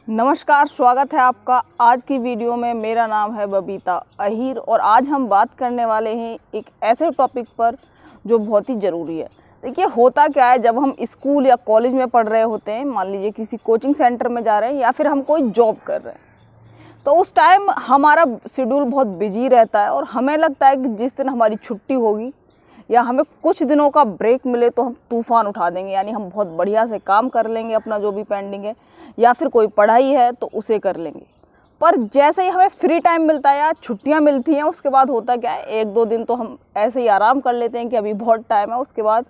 नमस्कार, स्वागत है आपका आज की वीडियो में। मेरा नाम है बबीता अहीर और आज हम बात करने वाले हैं एक ऐसे टॉपिक पर जो बहुत ही ज़रूरी है। देखिए, होता क्या है, जब हम स्कूल या कॉलेज में पढ़ रहे होते हैं, मान लीजिए किसी कोचिंग सेंटर में जा रहे हैं या फिर हम कोई जॉब कर रहे हैं, तो उस टाइम हमारा शेड्यूल बहुत बिजी रहता है और हमें लगता है कि जिस दिन हमारी छुट्टी होगी या हमें कुछ दिनों का ब्रेक मिले तो हम तूफ़ान उठा देंगे, यानी हम बहुत बढ़िया से काम कर लेंगे अपना जो भी पेंडिंग है, या फिर कोई पढ़ाई है तो उसे कर लेंगे। पर जैसे ही हमें फ्री टाइम मिलता है या छुट्टियां मिलती हैं, उसके बाद होता क्या है, एक दो दिन तो हम ऐसे ही आराम कर लेते हैं कि अभी बहुत टाइम है। उसके बाद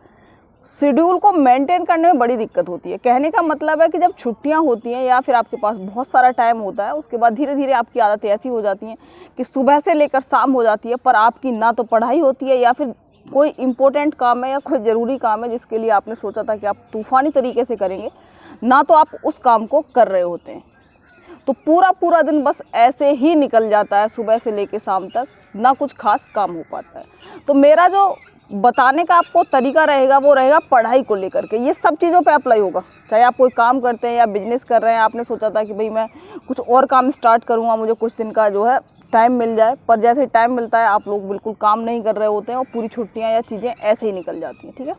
शेड्यूल को मेंटेन करने में बड़ी दिक्कत होती है। कहने का मतलब है कि जब छुट्टियां होती हैं या फिर आपके पास बहुत सारा टाइम होता है, उसके बाद धीरे धीरे आपकी आदतें ऐसी हो जाती हैं कि सुबह से लेकर शाम हो जाती है, पर आपकी ना तो पढ़ाई होती है या फिर कोई इम्पोर्टेंट काम है या कोई ज़रूरी काम है जिसके लिए आपने सोचा था कि आप तूफ़ानी तरीके से करेंगे, ना तो आप उस काम को कर रहे होते हैं। तो पूरा पूरा दिन बस ऐसे ही निकल जाता है, सुबह से लेकर शाम तक ना कुछ खास काम हो पाता है। तो मेरा जो बताने का आपको तरीका रहेगा वो रहेगा पढ़ाई को लेकर के। ये सब चीज़ों पे अप्लाई होगा, चाहे आप कोई काम करते हैं या बिजनेस कर रहे हैं। आपने सोचा था कि भाई मैं कुछ और काम स्टार्ट करूँगा, मुझे कुछ दिन का जो है टाइम मिल जाए, पर जैसे टाइम मिलता है आप लोग बिल्कुल काम नहीं कर रहे होते हैं और पूरी छुट्टियां या चीज़ें ऐसे ही निकल जाती हैं। ठीक है,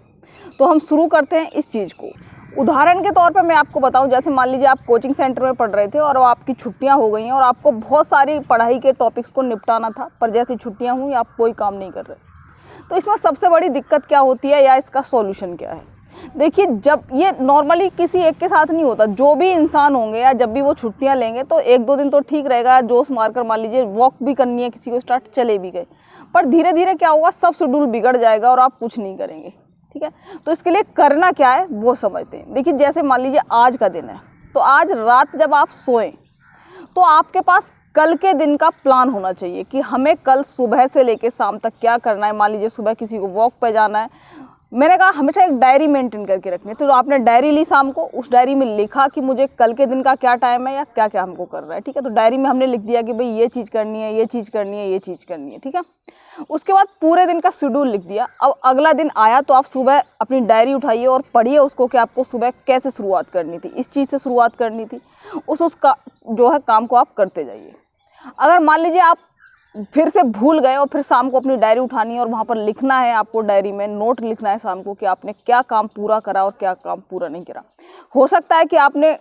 तो हम शुरू करते हैं इस चीज़ को। उदाहरण के तौर पे मैं आपको बताऊं, जैसे मान लीजिए आप कोचिंग सेंटर में पढ़ रहे थे और आपकी छुट्टियां हो गई हैं और आपको बहुत सारी पढ़ाई के टॉपिक्स को निपटाना था, पर जैसे छुट्टियाँ हुई आप कोई काम नहीं कर रहे। तो इसमें सबसे बड़ी दिक्कत क्या होती है या इसका सॉल्यूशन क्या है? देखिए, जब ये नॉर्मली किसी एक के साथ नहीं होता, जो भी इंसान होंगे या जब भी वो छुट्टियां लेंगे तो एक दो दिन तो ठीक रहेगा, जोश मारकर मान लीजिए वॉक भी करनी है किसी को, स्टार्ट चले भी गए, पर धीरे धीरे क्या होगा, सब शेड्यूल बिगड़ जाएगा और आप कुछ नहीं करेंगे। ठीक है, तो इसके लिए करना क्या है वो समझते हैं। देखिए, जैसे मान लीजिए आज का दिन है, तो आज रात जब आप सोएं तो आपके पास कल के दिन का प्लान होना चाहिए कि हमें कल सुबह से लेकर शाम तक क्या करना है। मान लीजिए सुबह किसी को वॉक पे जाना है, मैंने कहा हमेशा एक डायरी मेंटेन करके रखनी है। तो आपने डायरी ली शाम को, उस डायरी में लिखा कि मुझे कल के दिन का क्या टाइम है या क्या क्या हमको करना है। ठीक है, तो डायरी में हमने लिख दिया कि भाई ये चीज़ करनी है, ये चीज़ करनी है, ये चीज़ करनी है। ठीक है, उसके बाद पूरे दिन का शेड्यूल लिख दिया। अब अगला दिन आया तो आप सुबह अपनी डायरी उठाइए और पढ़िए उसको कि आपको सुबह कैसे शुरुआत करनी थी, इस चीज़ से शुरुआत करनी थी, उसका जो है काम को आप करते जाइए। अगर मान लीजिए आप फिर से भूल गए और फिर शाम को अपनी डायरी उठानी है और वहाँ पर लिखना है, आपको डायरी में नोट लिखना है शाम को कि आपने क्या काम पूरा करा और क्या काम पूरा नहीं करा। हो सकता है कि आपने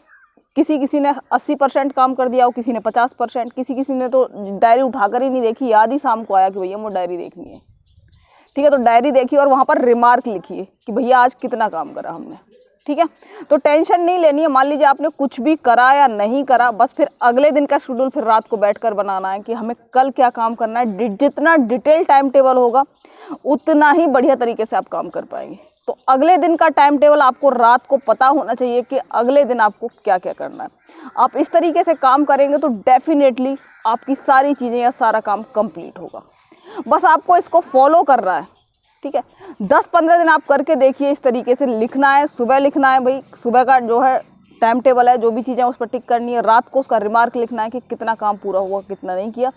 किसी ने 80% काम कर दिया हो, किसी ने 50%, किसी ने तो डायरी उठाकर ही नहीं देखी, याद ही शाम को आया कि भैया वो डायरी देखनी है। ठीक है, तो डायरी देखिए और वहाँ पर रिमार्क लिखिए कि भैया आज कितना काम करा हमने। ठीक है, तो टेंशन नहीं लेनी है। मान लीजिए आपने कुछ भी करा या नहीं करा, बस फिर अगले दिन का शेड्यूल फिर रात को बैठकर बनाना है कि हमें कल क्या काम करना है। जितना डिटेल टाइम टेबल होगा उतना ही बढ़िया तरीके से आप काम कर पाएंगे। तो अगले दिन का टाइम टेबल आपको रात को पता होना चाहिए कि अगले दिन आपको क्या क्या करना है। आप इस तरीके से काम करेंगे तो डेफिनेटली आपकी सारी चीज़ें या सारा काम कंप्लीट होगा। बस आपको इसको फॉलो कर रहा है। ठीक है, 10-15 दिन आप करके देखिए। इस तरीके से लिखना है, सुबह लिखना है, भाई सुबह का जो है टाइम टेबल है, जो भी चीज़ें उस पर टिक करनी है। रात को उसका रिमार्क लिखना है कि कितना काम पूरा हुआ, कितना नहीं किया।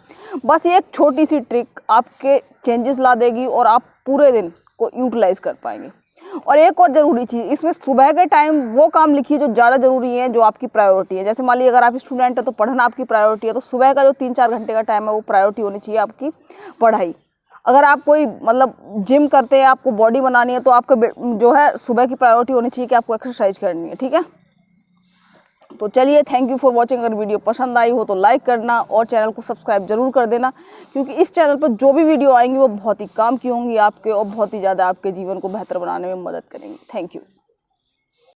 बस ये एक छोटी सी ट्रिक आपके चेंजेस ला देगी और आप पूरे दिन को यूटिलाइज कर पाएंगे। और एक और ज़रूरी चीज़, इसमें सुबह के टाइम वो काम लिखिए जो ज़्यादा ज़रूरी है, जो आपकी प्रायोरिटी है। जैसे मान लीजिए अगर आप स्टूडेंट है तो पढ़ना आपकी प्रायोरिटी है, तो सुबह का जो 3-4 घंटे का टाइम है वो प्रायोरिटी होनी चाहिए आपकी पढ़ाई। अगर आप कोई मतलब जिम करते हैं, आपको बॉडी बनानी है, तो आपका जो है सुबह की प्रायोरिटी होनी चाहिए कि आपको एक्सरसाइज करनी है। ठीक है, तो चलिए, थैंक यू फॉर वॉचिंग। अगर वीडियो पसंद आई हो तो लाइक करना और चैनल को सब्सक्राइब जरूर कर देना, क्योंकि इस चैनल पर जो भी वीडियो आएंगी वो बहुत ही काम की होंगी आपके और बहुत ही ज़्यादा आपके जीवन को बेहतर बनाने में मदद करेंगी। Thank you.